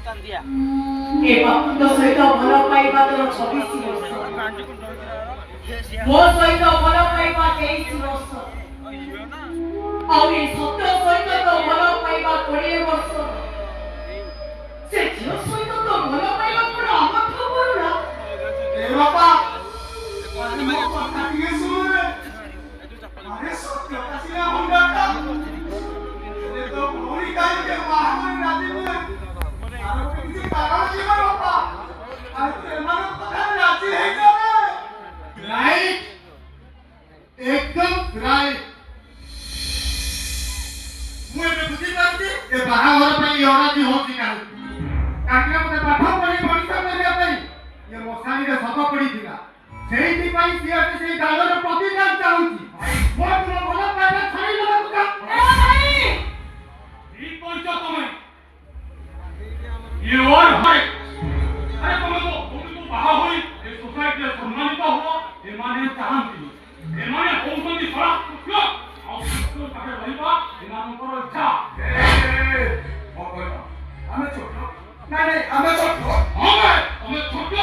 ଏ ବାପୁଙ୍କ ସହିତ ଭଲ ପାଇବା ତୋର 26 ବର୍ଷ, ମୋ ସହିତ ଭଲ ପାଇବା 23 ବର୍ଷ, ଆଉ ଏ ସତ୍ୟ ସହିତ ତ ଭଲ ପାଇବା 20 ବର୍ଷ। ସେ ଝିଅ ସହିତ ତ ଭଲ ପାଇବା କଣ ଆମଠୁ ବଡ? ଏ ବାପା ମୋ କଥା ଟିକେ ଶୁଣେ। ଆରେ ସତ୍ୟଟା ସିନା ହଣ୍ଡାଟା ଏ ତ ଭଉଣୀ କାହିଁକି ବାହାଘରରେ ରାଜି ନୁହେଁ? ଆର କିଛି କାରଣ ଥିବ ବାପା। ଆରେ ଏମାନଙ୍କ କଥାରେ ରାଜି ହେଇଯାବେ। ରାଇଟ୍, ଏକଦମ ରାଇଟ୍। ମୁଁ ଏବେ ବୁଝିପାରୁଛି ଏ ବାହାଘର ପାଇଁ ଅରାଜି ହଉଛି କାହିଁକି। କାହିଁକିନା ମୋତେ ପାଠ ପଢି ମଣିଷ କରିବା ପାଇଁ ଏ ମଶାଣିରେ ଶବ ପଡିଥିଲା। ସେଇଥିପାଇଁ ସିଏ ଆଜି ସେଇ ଦାଗର ପ୍ରତିକାର ଚାହୁଁଛି। ମୋ ତୁମ ଭଲ ପାଇବା ଛାଡ଼ିଦେବାକୁ ଠିକ କହିଛ ତମେ। You are right. ଆରେ ତମେ ତ ବାହା ହୋଇ ଏ ସୋସାଇଟିରେ ସମ୍ମାନିତ ହୁଅ ଏମାନେ ଚାହାନ୍ତି। ଏମାନେ ହଉଛନ୍ତି ଖରାପ ଆଉ ଶିଶୁ ପାଖରେ ରହିବା ଏମାନଙ୍କର ଇଚ୍ଛା। ଆମେ ଛୋଟ ନାଇଁ ଆମେ ଛୋଟ ତମେ ଛୋଟ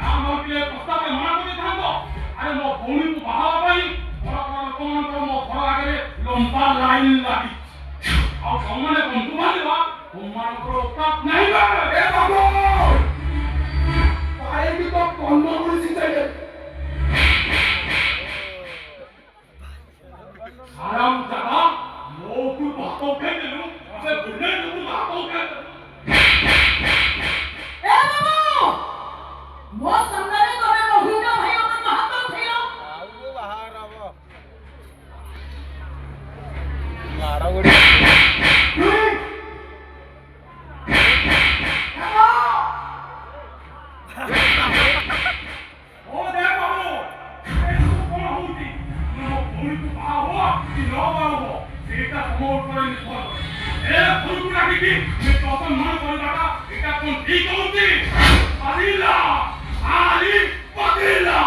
ଆମର ଟିକେ ପ୍ରସ୍ତାବରେ ମନା କରିଥାନ୍ତ। ଆରେ ମୋ ଭଉଣୀକୁ ବାହା ହେବା ପାଇଁ ଲୋକମାନଙ୍କର ମୋ ଘର ଆଗରେ ଲମ୍ବା ଲାଇନ ଲାଗିଛି। ଆଉ ତମମାନେ ବନ୍ଧୁ ମାନିବା ତମମାନଙ୍କର ଔକାତ ନାହିଁ। ଏ ବାବୁ ପାଇବି ତ କର୍ମ କରୁଛି ସେଇଠି ଆରାମ ଜାଗା ମୋ ଉପରୁ ହାତ ଉଠେଇ ଦେଲୁ। ସେ ବୁଲେଟ ଉପରୁ ହାତ ଉଠେଇ ଦେଲୁ। ଏ ବାବୁ, ମୋ ସାମ୍ନାରେ ତମେ ମହୁଣ୍ଡ ଭାଇ ଆମକୁ ହାତ ଉଠେଇଲ। ଆଉ ବାହାର ହବ ମାଡ଼ ଗୋଡ଼ି ঠিক হচ্ছে। পাদিলা আলি পাদিলা